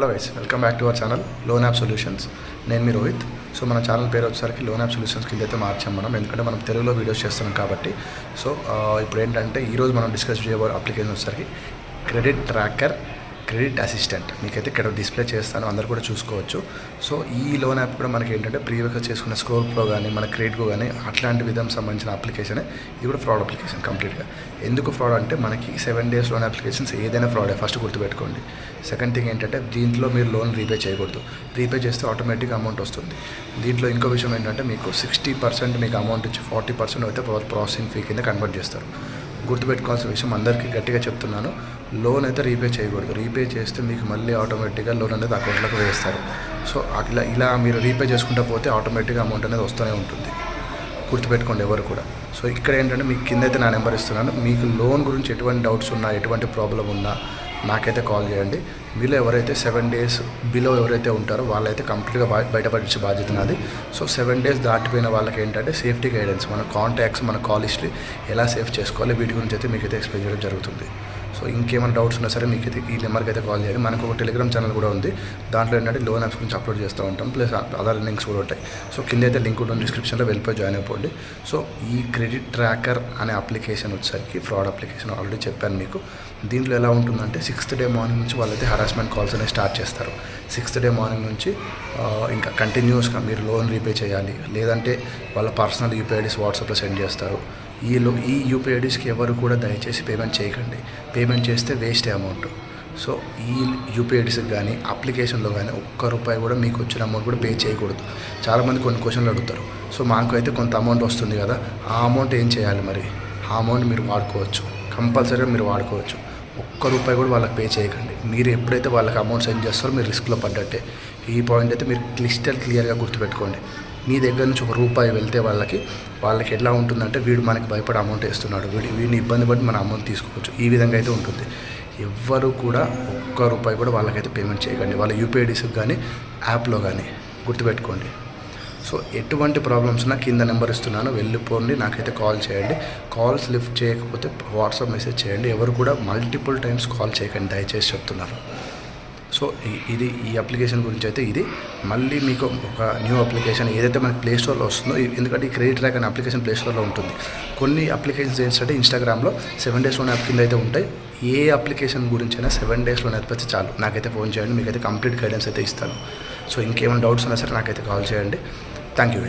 Hello guys, welcome back to our channel loan app solutions. నేను మీ Rohit. So మన channel పేరు వచ్చేసరికి లోన్ యాప్ సొల్యూషన్స్ కింద అయితే మార్చాం మనం, ఎందుకంటే మనం తెలుగులో వీడియోస్ చేస్తున్నాం కాబట్టి. సో ఇప్పుడు ఏంటంటే ఈరోజు మనం డిస్కస్ చేయబోయే అప్లికేషన్ వచ్చేసరికి క్రెడిట్ ట్రాకర్, క్రెడిట్ అసిస్టెంట్. మీకైతే ఇక్కడ డిస్ప్లే చేస్తాను, అందరు కూడా చూసుకోవచ్చు. సో ఈ లోన్ యాప్ కూడా మనకి ఏంటంటే ప్రీవియస్గా చేసుకున్న స్కోర్ ప్రో కానీ మన క్రెడిట్ కానీ అట్లాంటి విధం సంబంధించిన అప్లికేషనే. ఇది కూడా ఫ్రాడ్ అప్లికేషన్ కంప్లీట్గా. ఎందుకు ఫ్రాడ్ అంటే మనకి 7 days లోన్ అప్లికేషన్స్ ఏదైనా ఫ్రాడే, ఫస్ట్ గుర్తుపెట్టుకోండి. సెకండ్ థింగ్ ఏంటంటే దీంట్లో మీరు లోన్ రీపే చేయకూడదు. రీపే చేస్తే ఆటోమేటిక్గా అమౌంట్ వస్తుంది. దీంట్లో ఇంకో విషయం ఏంటంటే మీకు 60% మీకు అమౌంట్ ఇచ్చి 40% అయితే ప్రాసెసింగ్ ఫీ కింద కన్వర్ట్ చేస్తారు. గుర్తుపెట్టుకోవాల్సిన విషయం, అందరికీ గట్టిగా చెప్తున్నాను, లోన్ అయితే రీపే చేయకూడదు. రీపే చేస్తే మీకు మళ్ళీ ఆటోమేటిక్గా లోన్ అనేది అకౌంట్లోకి వేస్తారు. సో ఇలా మీరు రీపే చేసుకుంటూ పోతే ఆటోమేటిక్గా అమౌంట్ అనేది వస్తూనే ఉంటుంది. గుర్తుపెట్టుకోండి ఎవరు కూడా. సో ఇక్కడ ఏంటంటే మీకు కింద అయితే నా నెంబర్ ఇస్తున్నాను. మీకు లోన్ గురించి ఎటువంటి డౌట్స్ ఉన్నా, ఎటువంటి ప్రాబ్లం ఉన్నా నాకైతే కాల్ చేయండి. మీలో ఎవరైతే 7 days బిలో ఎవరైతే ఉంటారో వాళ్ళైతే కంప్లీట్గా బయటపడించే బాధ్యత నాది. సో 7 days దాటిపోయిన వాళ్ళకి ఏంటంటే సేఫ్టీ గైడెన్స్, మన కాంటాక్ట్స్, మన కాల్ హిస్టరీ ఎలా సేవ్ చేసుకోవాలి వీటి గురించి అయితే మీకైతే ఎక్స్ప్లెయిన్ చేయడం జరుగుతుంది. సో ఇంకేమైనా డౌట్స్ ఉన్నా సరే మీకైతే ఈ నెంబర్కి అయితే కాల్ చేయండి. మనకు ఒక టెలిగ్రామ్ ఛానల్ కూడా ఉంది. దాంట్లో ఏంటంటే లోన్ యాప్స్ గురించి అప్లోడ్ చేస్తూ ఉంటాం, ప్లస్ అదర్ లింక్స్ కూడా ఉంటాయి. సో కింద అయితే లింక్ ఉంటుంది, డిస్క్రిప్షన్లో వెళ్ళిపోయి జాయిన్ అయిపోండి. సో ఈ క్రెడిట్ ట్రాకర్ అనే అప్లికేషన్ వచ్చేసరికి ఫ్రాడ్ అప్లికేషన్, ఆల్రెడీ చెప్పాను మీకు. దీంట్లో ఎలా ఉంటుందంటే 6th day మార్నింగ్ నుంచి వాళ్ళైతే హరాస్మెంట్ కాల్స్ అనేవి స్టార్ట్ చేస్తారు. 6th day మార్నింగ్ నుంచి ఇంకా కంటిన్యూస్గా మీరు లోన్ రీపే చేయాలి, లేదంటే వాళ్ళ పర్సనల్ యూపీఐడీస్ వాట్సాప్లో సెండ్ చేస్తారు. ఈ యూపీఐడీస్కి ఎవరు కూడా దయచేసి పేమెంట్ చేయకండి. పేమెంట్ చేస్తే వేస్టే అమౌంట్. సో ఈ యూపీఐడీస్కి కానీ అప్లికేషన్లో కానీ ₹1 కూడా మీకు వచ్చిన అమౌంట్ కూడా పే చేయకూడదు. చాలామంది కొన్ని క్వశ్చన్లు అడుగుతారు. సో మాకు అయితే కొంత అమౌంట్ వస్తుంది కదా, ఆ అమౌంట్ ఏం చేయాలి మరి? ఆ అమౌంట్ మీరు వాడుకోవచ్చు, కంపల్సరీగా మీరు వాడుకోవచ్చు. ₹1 కూడా వాళ్ళకి పే చేయకండి. మీరు ఎప్పుడైతే వాళ్ళకి అమౌంట్ సెండ్ చేస్తారో మీరు రిస్క్లో పడ్డట్టే. ఈ పాయింట్ అయితే మీరు క్లియర్గా గుర్తుపెట్టుకోండి. మీ దగ్గర నుంచి ₹1 వెళ్తే వాళ్ళకి ఎట్లా ఉంటుందంటే, వీడు మనకి భయపడి అమౌంట్ వేస్తున్నాడు, వీడిని ఇబ్బంది పడి మన అమౌంట్ తీసుకోవచ్చు, ఈ విధంగా అయితే ఉంటుంది. ఎవ్వరు కూడా ₹1 కూడా వాళ్ళకైతే పేమెంట్ చేయకండి, వాళ్ళ యూపీఐడీస్కి కానీ యాప్లో కానీ. గుర్తుపెట్టుకోండి. సో ఎటువంటి ప్రాబ్లమ్స్ ఉన్నా కింద నెంబర్ ఇస్తున్నాను, వెళ్ళిపోండి, నాకైతే కాల్ చేయండి. కాల్స్ లిఫ్ట్ చేయకపోతే వాట్సాప్ మెసేజ్ చేయండి. ఎవరు కూడా మల్టిపుల్ టైమ్స్ కాల్ చేయకండి, దయచేసి చెప్తున్నారు. సో ఈ అప్లికేషన్ గురించి అయితే ఇది. మళ్ళీ మీకు ఒక న్యూ అప్లికేషన్ ఏదైతే మనకి ప్లే స్టోర్లో వస్తుందో, ఎందుకంటే ఈ క్రెడిట్ ట్రాక్ అనే అప్లికేషన్ ప్లే స్టోర్లో ఉంటుంది. కొన్ని అప్లికేషన్స్ ఏంటంటే ఇన్స్టాగ్రామ్లో 7 days లోన్ యాప్ కింద అయితే ఉంటాయి. ఏ అప్లికేషన్ గురించైనా 7 days లోన్ యాప్ అయితే చాలు, నాకైతే ఫోన్ చేయండి, మీకైతే కంప్లీట్ గైడెన్స్ అయితే ఇస్తాను. సో ఇంకేమైనా డౌట్స్ ఉన్నా సరే నాకైతే కాల్ చేయండి. Thank you.